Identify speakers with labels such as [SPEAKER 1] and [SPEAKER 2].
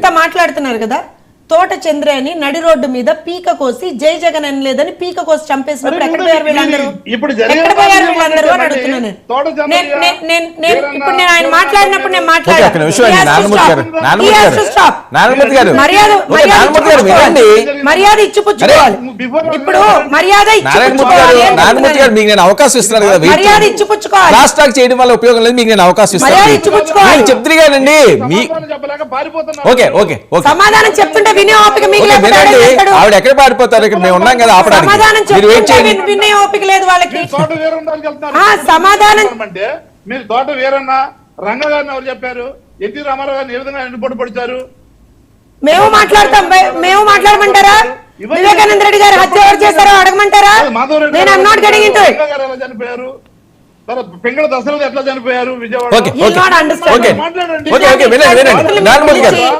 [SPEAKER 1] ఇంకా మాట్లాడుతున్నారు కదా, తోట చంద్ర అని నడి రోడ్డు మీద పీక కోసి జై జగన్ అని లేదని పీక కోసి చంపేసినప్పుడు ఎక్కడ పోయారు వీళ్ళందరూ? ఎక్కడ పోయారు వీళ్ళందరూ అని అడుగుతున్నాను ఇప్పుడు నేను ఆయన మాట్లాడినప్పుడు నేను మాట్లాడాను. మర్యాద ఇచ్చిపుచ్చుకోవాలి. ఇప్పుడు మర్యాద ఇచ్చిపుచ్చుకోవాలి.
[SPEAKER 2] అవకాశం ఇస్తున్నాను కదా,
[SPEAKER 1] మర్యాద ఇచ్చిపుచ్చుకోవాలి.
[SPEAKER 2] క్లాస్ టాక్ చేయడం వల్ల ఉపయోగం లేదు, మీకు నేను అవకాశం ఇస్తాను చెప్తున్నానండి. ఓకే ఓకే
[SPEAKER 1] సమాధానం చెప్తుంటే వినే ఓపిక మీకు
[SPEAKER 2] ఆవిడ ఎక్కడ పారిపోతారు, ఇక్కడ మేము ఉన్నాం కదా ఆపడానికి.
[SPEAKER 1] సమాధానం చెప్తుంటే వినే ఓపిక లేదు వాళ్ళకి. సమాధానం
[SPEAKER 3] అంటే మీరు తోట వీరన్న రంగ గారిని ఎవరు చెప్పారు? ఎన్టీ రామారావు గారిని ఏ విధంగా ఎన్నుపోటు పడిచారు?
[SPEAKER 1] మేము మాట్లాడతాం, మేము మాట్లాడమంటారా? వివేకానంద రెడ్డి గారు హత్య ఎవరు చేశారో అడగమంటారా? నేను I'm not getting into it.
[SPEAKER 3] ఎలా చనిపోయారు? పింగళ దశరథ ఎట్లా చనిపోయారు? Vijayawada
[SPEAKER 2] okay okay okay okay వినండి వినండి నారాయణమూర్తి గారు